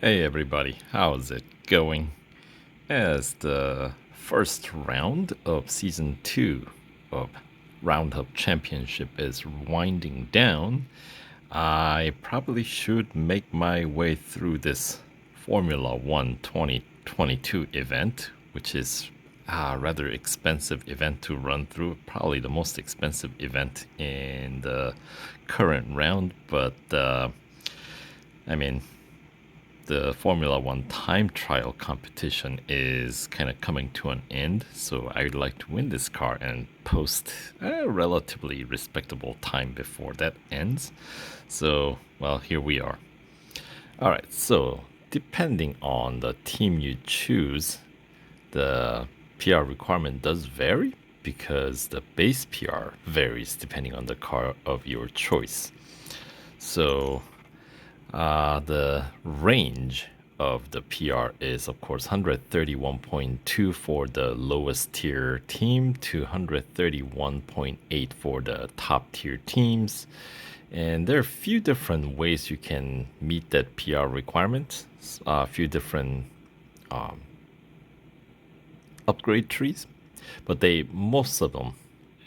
Hey everybody, how's it going? As the first round of season 2 of Roundup Championship is winding down, I probably should make my way through this Formula One 2022 event, which is a rather expensive event to run through, probably the most expensive event in the current round, but I mean, the Formula One time trial competition is kind of coming to an end, so I would like to win this car and post a relatively respectable time before that ends. So, well, here we are. All right, so depending on the team you choose, the PR requirement does vary because the base PR varies depending on the car of your choice. So, the range of the PR is, of course, 131.2 for the lowest tier team to 131.8 for the top tier teams. And there are a few different ways you can meet that PR requirement, a few different um, upgrade trees, but most of them,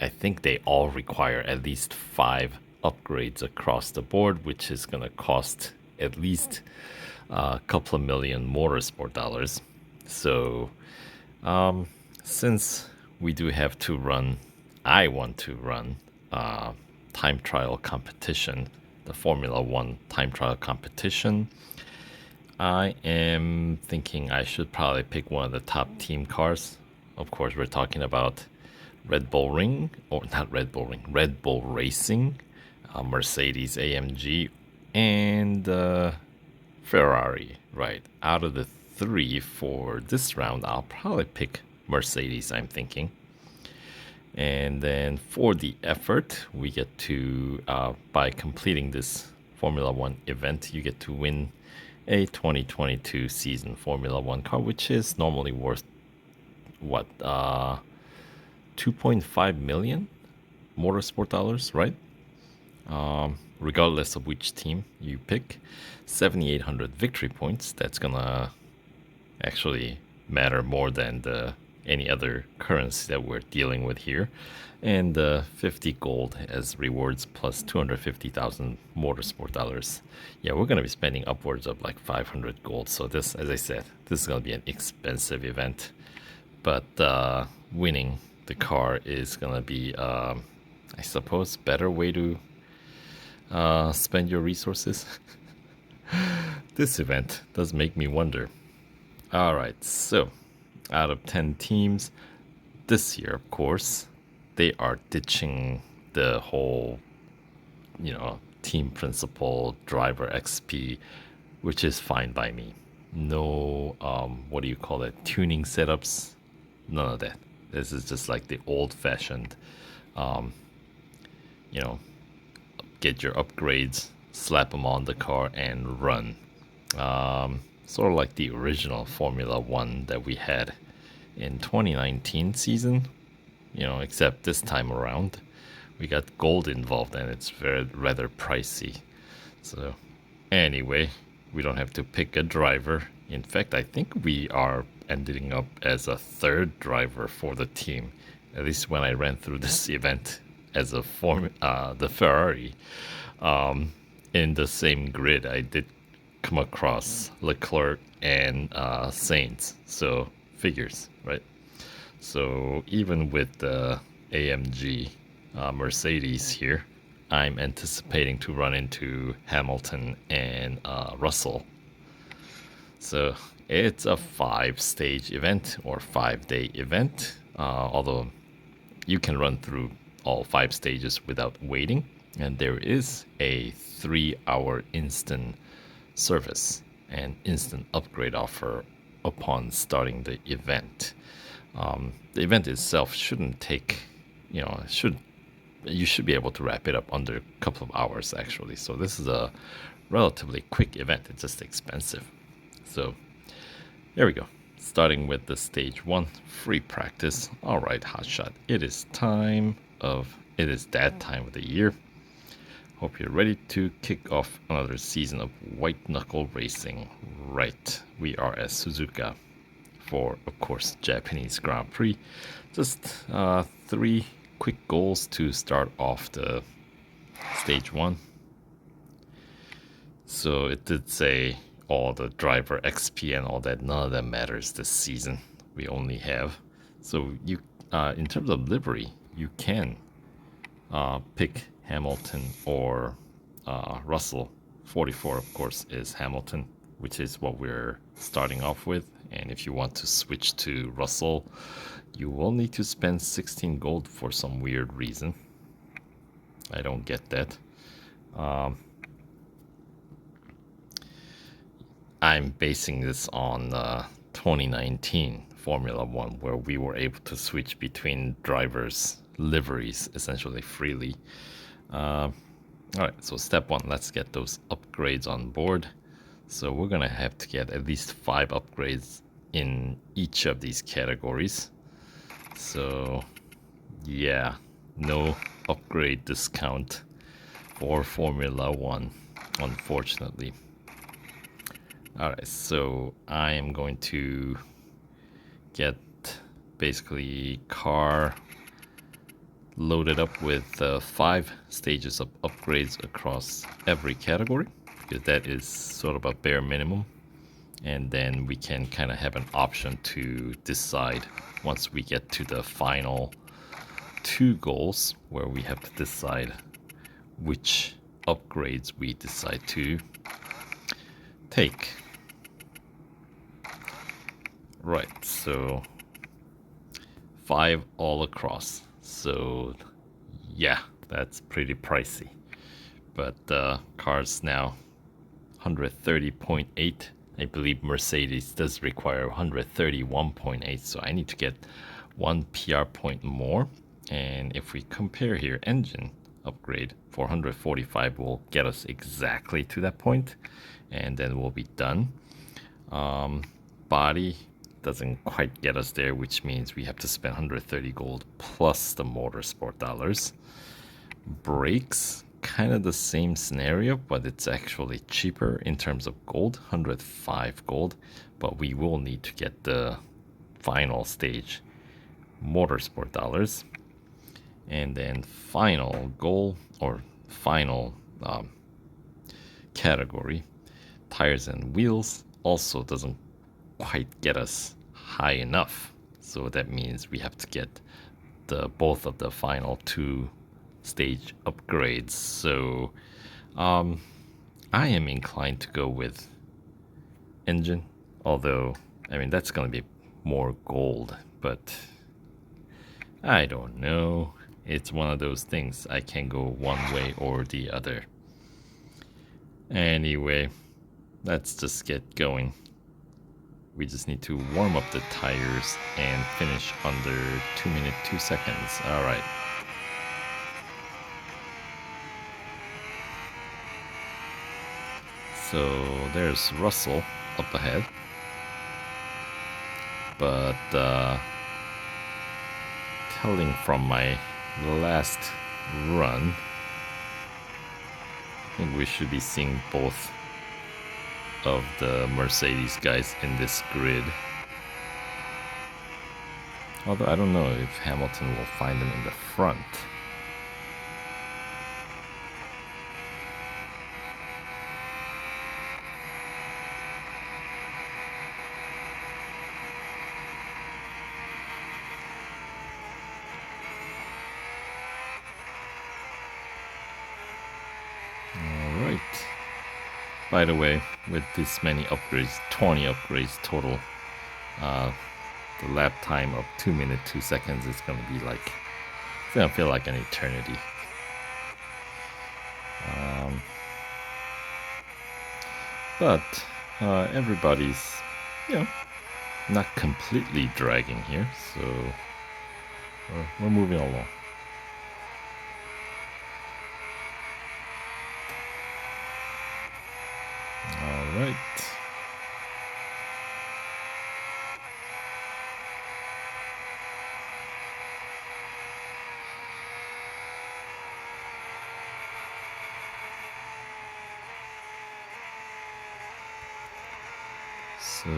I think they all require at least 5 upgrades across the board, which is going to cost at least a couple of million motorsport dollars. So, since we do have to run, I want to run time trial competition, the Formula One time trial competition. I am thinking I should probably pick one of the top team cars. Of course, we're talking about Red Bull Ring, or not Red Bull Ring, Red Bull Racing, Mercedes-AMG, and Ferrari. Right. Out of the three for this round, I'll probably pick Mercedes, I'm thinking. And then for the effort, we get to, by completing this Formula One event, you get to win a 2022 season Formula One car, which is normally worth what, 2.5 million motorsport dollars, right? Regardless of which team you pick, 7,800 victory points. That's gonna actually matter more than any other currency that we're dealing with here. And 50 gold as rewards plus 250,000 motorsport dollars. Yeah, we're going to be spending upwards of like 500 gold. So, this, as I said, this is going to be an expensive event. But winning the car is going to be, I suppose, better way to spend your resources. This event does make me wonder. All right, so out of 10 teams this year, of course, they are ditching the whole, team principal driver XP, which is fine by me. No, what do you call it? Tuning setups, none of that. This is just like the old-fashioned, um, you know, get your upgrades, slap them on the car, and run. Sort of like the original Formula One that we had in 2019 season, except this time around we got gold involved and it's very rather pricey. So anyway, we don't have to pick a driver. In fact, I think we are ending up as a third driver for the team. At least when I ran through this event as the Ferrari, in the same grid, I did come across Leclerc and Sainz. So figures, right? So even with the AMG Mercedes here, I'm anticipating to run into Hamilton and Russell. So it's a 5-stage event or 5-day event, although you can run through all 5 stages without waiting. And there is a 3-hour instant service and instant upgrade offer upon starting the event. The event itself shouldn't take, you should be able to wrap it up under a couple of hours actually. So this is a relatively quick event. It's just expensive. So there we go. Starting with the stage 1 free practice. All right, hotshot. It is that time of the year Hope you're ready to kick off another season of white knuckle racing. Right, we are at Suzuka for, of course, Japanese Grand Prix. Just 3 quick goals to start off the stage 1. So it did say all the driver XP and all that. None of that matters this season. We only have. So you, in terms of livery, you can pick Hamilton or Russell. 44, of course, is Hamilton, which is what we're starting off with. And if you want to switch to Russell, you will need to spend 16 gold for some weird reason. I don't get that. I'm basing this on 2019 Formula One, where we were able to switch between drivers' liveries essentially freely. Alright, so step 1, let's get those upgrades on board. So we're gonna have to get at least 5 upgrades in each of these categories. So yeah, no upgrade discount for Formula One, unfortunately. Alright, so I am going to get basically car loaded up with 5 stages of upgrades across every category, because that is sort of a bare minimum. And then we can kind of have an option to decide once we get to the final 2 goals, where we have to decide which upgrades we decide to take. Right, so 5 all across. So yeah, that's pretty pricey. But cars now 130.8. I believe Mercedes does require 131.8, so I need to get 1 PR point more. And if we compare here, engine upgrade 445 will get us exactly to that point, and then we'll be done. Body doesn't quite get us there, which means we have to spend 130 gold plus the motorsport dollars. Brakes, kind of the same scenario, but it's actually cheaper in terms of gold, 105 gold, but we will need to get the final stage motorsport dollars. And then final goal, or final category, tires and wheels, also doesn't quite get us high enough. So that means we have to get both of the final 2 stage upgrades. So I am inclined to go with engine, although I mean that's gonna be more gold, but I don't know. It's one of those things. I can go one way or the other. Anyway, let's just get going. We just need to warm up the tires and finish under 2 minutes 2 seconds. Alright. So there's Russell up ahead. But telling from my last run, I think we should be seeing both of the Mercedes guys in this grid. Although I don't know if Hamilton will find them in the front. Alright. By the way, with this many upgrades, 20 upgrades total, the lap time of 2 minutes 2 seconds is gonna be like, it's gonna feel like an eternity. But everybody's, you know, not completely dragging here, so we're moving along. All right. So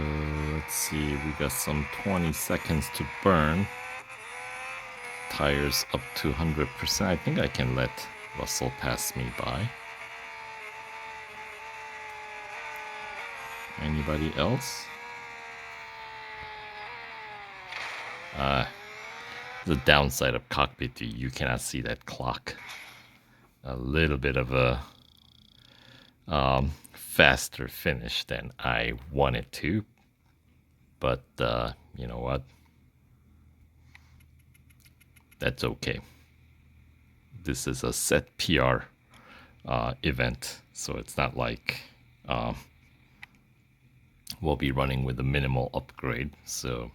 let's see, we got some 20 seconds to burn. Tires up to 100%. I think I can let Russell pass me by. Anybody else? The downside of cockpit, you cannot see that clock. A little bit of a faster finish than I wanted to, but you know what? That's okay. This is a set PR event, so it's not like we'll be running with a minimal upgrade. So,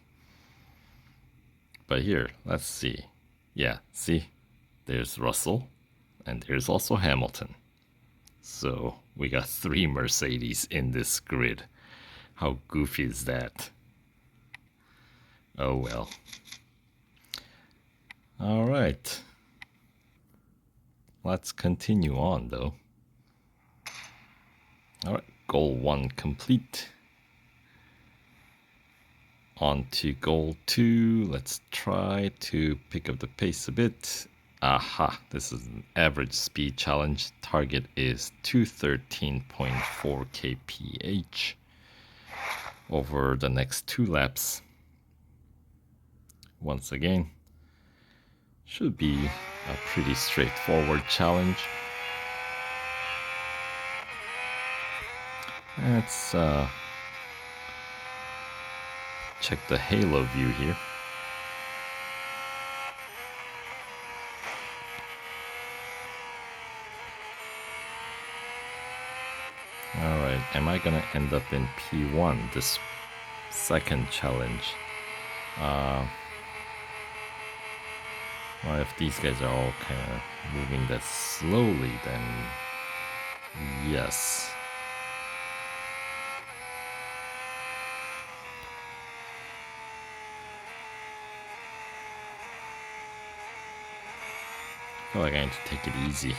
but here, let's see. Yeah, see, there's Russell, and there's also Hamilton. So we got 3 Mercedes in this grid. How goofy is that? Oh well. All right. Let's continue on though. All right, goal 1 complete. On to goal 2. Let's try to pick up the pace a bit. Aha, this is an average speed challenge. Target is 213.4 kph over the next 2 laps. Once again, should be a pretty straightforward challenge. Let's check the halo view here. Alright, am I gonna end up in P1 this second challenge? Well, if these guys are all kind of moving that slowly, then yes. I feel like I need to take it easy.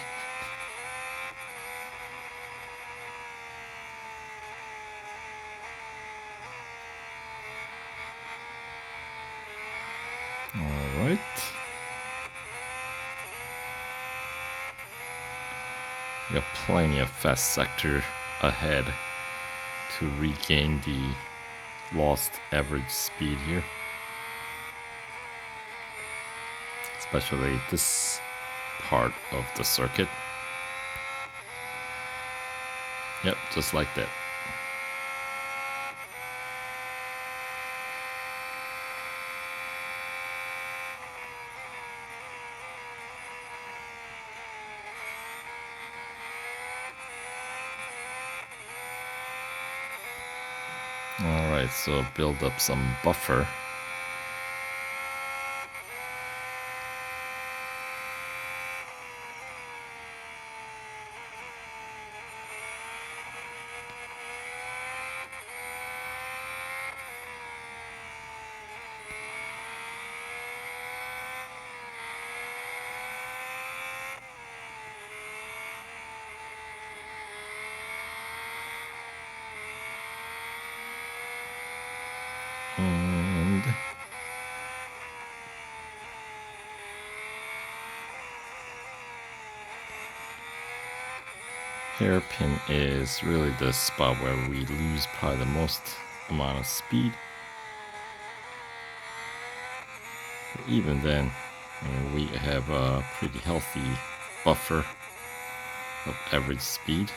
Alright. We have plenty of fast sector ahead to regain the lost average speed here. Especially this part of the circuit. Yep, just like that. Alright, so build up some buffer. And hairpin is really the spot where we lose probably the most amount of speed. But even then, I mean, we have a pretty healthy buffer of average speed.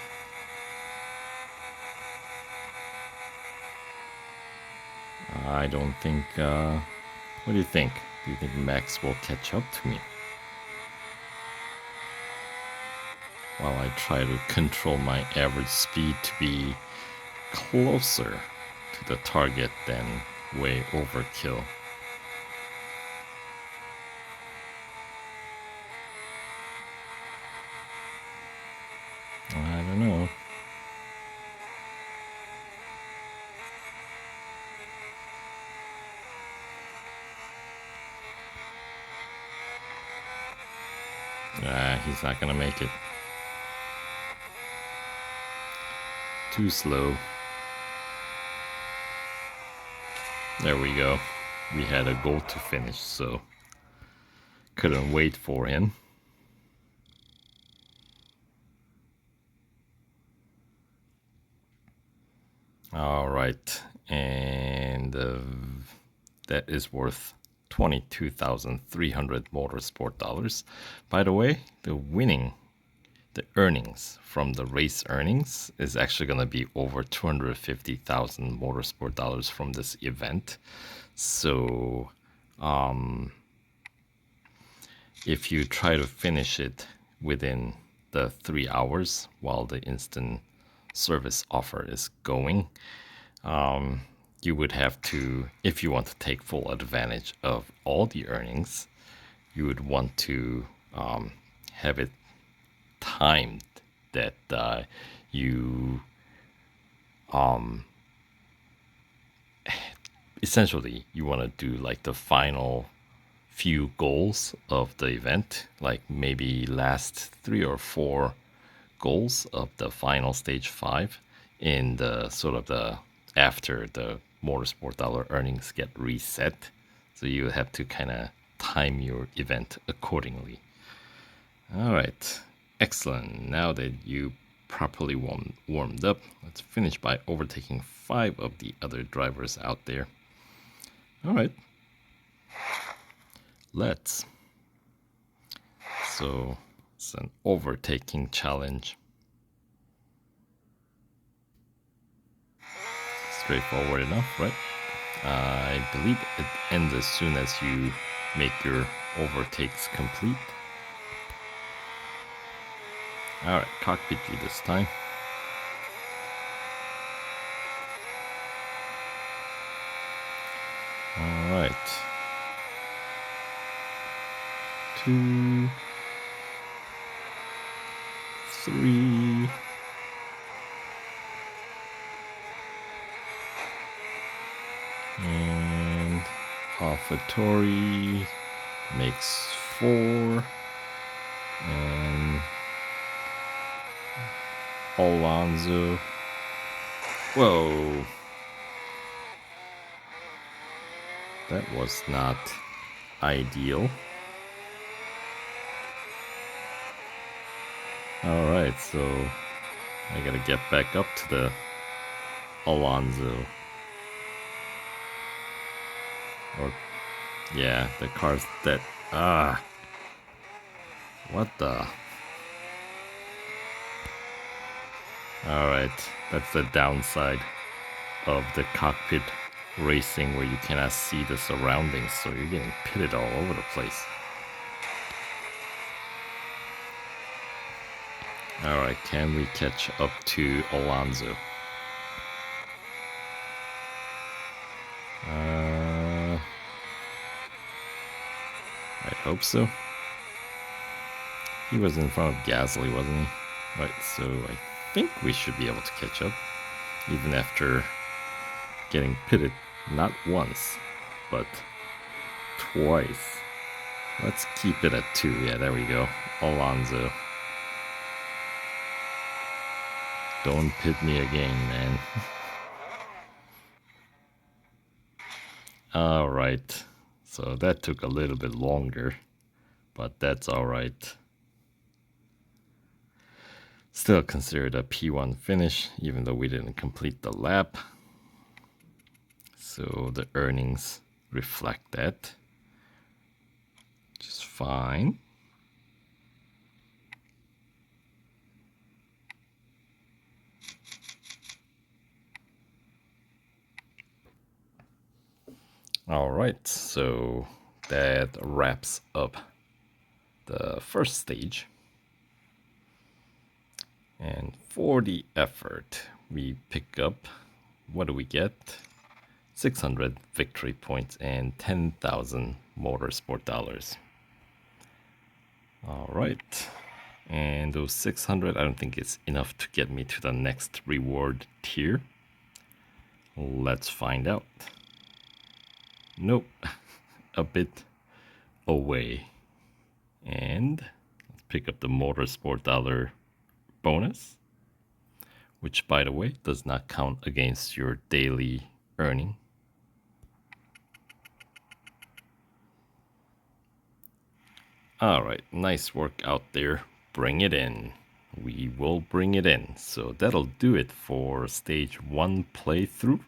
I don't think, what do you think? Do you think Max will catch up to me? While I try to control my average speed to be closer to the target than way overkill. I don't know. He's not gonna make it. Too slow. There we go. We had a goal to finish, so couldn't wait for him. All right, and that is worth 22,300 motorsport dollars. By the way, the earnings from the race earnings is actually going to be over 250,000 motorsport dollars from this event. So, if you try to finish it within the 3 hours while the instant service offer is going, you would have to, if you want to take full advantage of all the earnings, you would want to have it timed that you essentially you want to do like the final few goals of the event, like maybe last 3 or 4 goals of the final stage 5 in the sort of the after the motorsport dollar earnings get reset. So you have to kind of time your event accordingly. All right, excellent. Now that you properly warmed up, let's finish by overtaking 5 of the other drivers out there. All right, let's. So it's an overtaking challenge. Straightforward enough, right? I believe it ends as soon as you make your overtakes complete. Alright, cockpit view this time. Alright. 2, 3. And AlphaTauri makes 4. And Alonso. Whoa. That was not ideal. Alright, so I gotta get back up to the Alonso. Or, yeah, the car's that. What the? Alright, that's the downside of the cockpit racing where you cannot see the surroundings, so you're getting pitted all over the place. Alright, can we catch up to Alonso? I hope so. He was in front of Gasly, wasn't he? Right, so I think we should be able to catch up, even after getting pitted not once, but twice. Let's keep it at 2. Yeah, there we go. Alonso. Don't pit me again, man. Alright. So that took a little bit longer, but that's alright. Still considered a P1 finish, even though we didn't complete the lap. So the earnings reflect that. Just fine. All right, so that wraps up the first stage. And for the effort, we pick up, what do we get? 600 victory points and 10,000 motorsport dollars. All right. And those 600, I don't think it's enough to get me to the next reward tier. Let's find out. Nope, a bit away. And let's pick up the motorsport dollar bonus, which, by the way, does not count against your daily earning. All right, nice work out there. Bring it in. We will bring it in. So that'll do it for stage 1 playthrough.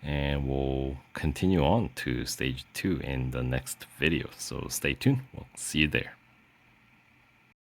And we'll continue on to stage 2 in the next video. So stay tuned. We'll see you there.